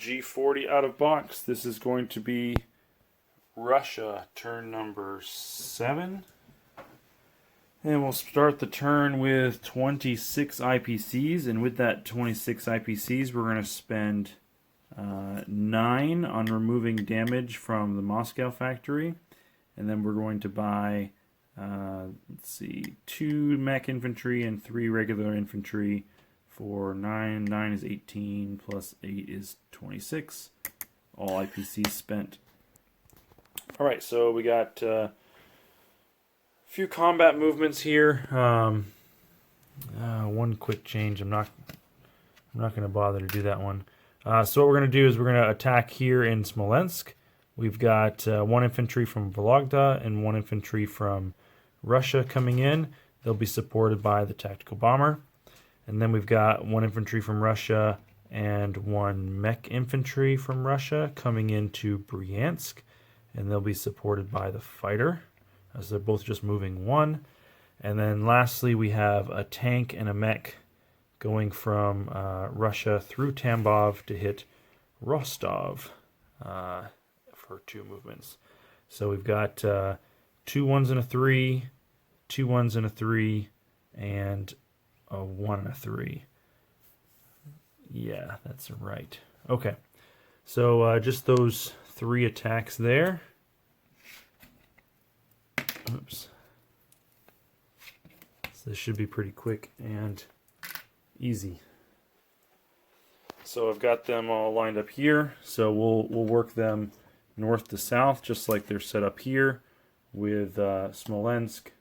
G40 out of box. This is going to be Russia turn number 7. And we'll start the turn with 26 IPCs, and with that 26 IPCs, we're going to spend 9 on removing damage from the Moscow factory, and then we're going to buy, 2 mech infantry and 3 regular infantry for 9. 9 is 18, plus 8 is 26. All IPCs spent. Alright, so we got few combat movements here. One quick change. I'm not going to bother to do that one. So what we're going to do is we're going to attack here in Smolensk. We've got 1 infantry from Vologda and 1 infantry from Russia coming in. They'll be supported by the tactical bomber. And then we've got 1 infantry from Russia and 1 mech infantry from Russia coming into Bryansk, and they'll be supported by the fighter, as they're both just moving 1. And then lastly, we have a tank and a mech going from Russia through Tambov to hit Rostov for 2 movements. So we've got 2 1s and a 3, 2 1s and a 3, and a 1 and a 3. Yeah, that's right. Okay, so just those 3 attacks there. Oops. So this should be pretty quick and easy. So I've got them all lined up here. So we'll work them north to south, just like they're set up here, with Smolensk,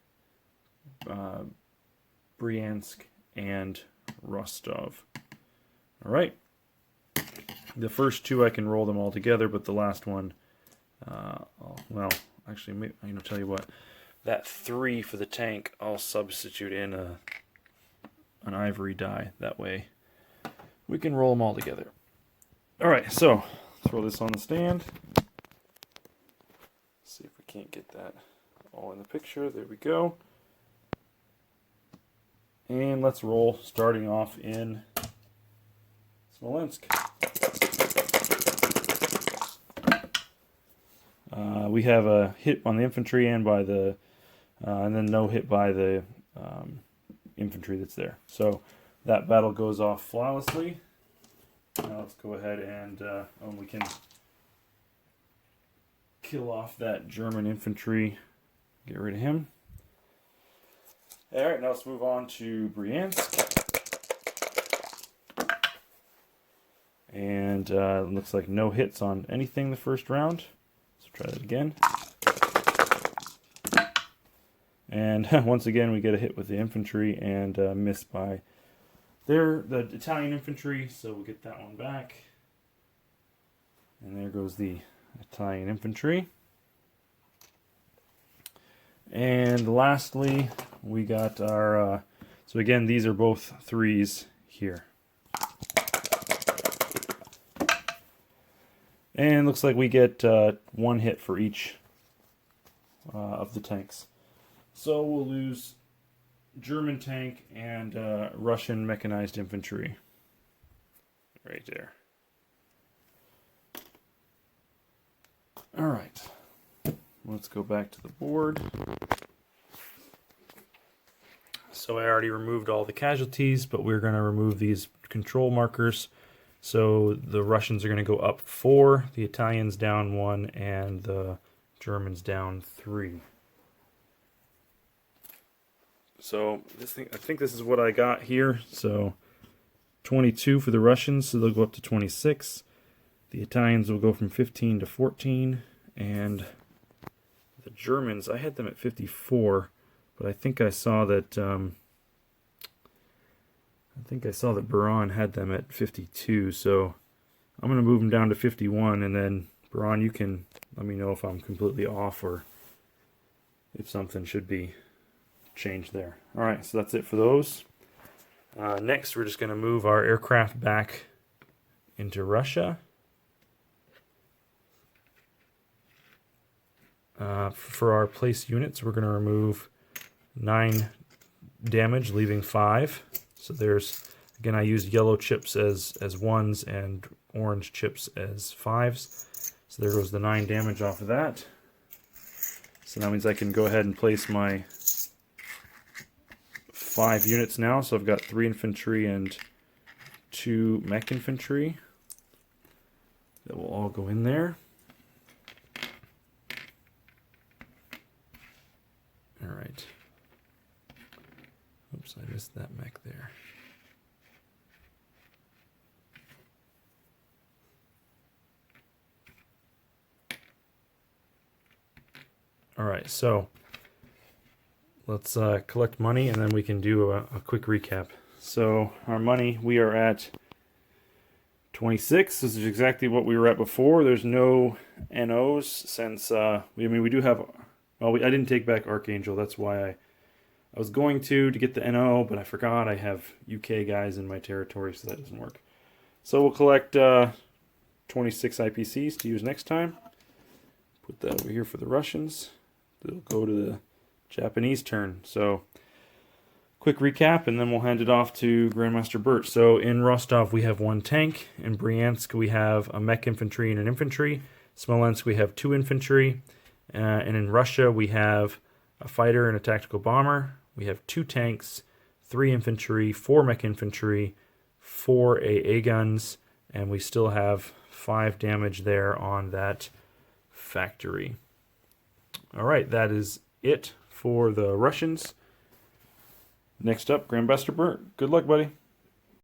Bryansk, and Rostov. All right. The first 2 I can roll them all together, but the last one, well, actually, maybe, I'm going to tell you what. That 3 for the tank, I'll substitute in an ivory die. That way we can roll them all together. Alright, so throw this on the stand. See if we can't get that all in the picture. There we go. And let's roll, starting off in Smolensk. We have a hit on the infantry and by the and then no hit by the infantry that's there. So that battle goes off flawlessly. Now let's go ahead and we can kill off that German infantry. Get rid of him. Alright, now let's move on to Bryansk. And it looks like no hits on anything the first round. So try that again. And once again, we get a hit with the infantry and miss by the Italian infantry, so we'll get that one back. And there goes the Italian infantry. And lastly, we got our, so again, these are both 3s here. And looks like we get 1 hit for each of the tanks. So we'll lose German tank and Russian mechanized infantry. Right there. Alright. Let's go back to the board. So I already removed all the casualties, but we're going to remove these control markers. So the Russians are going to go up 4, the Italians down 1, and the Germans down 3. So this thing, I think this is what I got here. So 22 for the Russians, so they'll go up to 26. The Italians will go from 15 to 14, and the Germans, I had them at 54, but I think I saw that Buran had them at 52, so I'm going to move them down to 51, and then Buran, you can let me know if I'm completely off or if something should be changed there. Alright, so that's it for those. Next, we're just going to move our aircraft back into Russia. For our place units, we're going to remove 9 damage, leaving 5. So there's, again, I used yellow chips as 1s and orange chips as 5s. So there goes the 9 damage off of that. So that means I can go ahead and place my 5 units now. So I've got 3 infantry and 2 mech infantry. That will all go in there. Alright. Oops, I missed that mech there. Alright, so let's collect money and then we can do a quick recap. So our money, we are at 26. This is exactly what we were at before. There's no NOs since, we do have, well, I didn't take back Archangel. That's why I was going to get the NO, but I forgot I have UK guys in my territory, so that doesn't work. So we'll collect 26 IPCs to use next time. Put that over here for the Russians. They'll go to the Japanese turn. So quick recap, and then we'll hand it off to Grandmaster Bert. So in Rostov, we have 1 tank. In Bryansk, we have a mech infantry and an infantry. Smolensk, we have 2 infantry. And in Russia, we have a fighter and a tactical bomber. We have 2 tanks, 3 infantry, 4 mech infantry, 4 AA guns, and we still have 5 damage there on that factory. All right, that is it for the Russians. Next up, Grandmaster Bert. Good luck, buddy.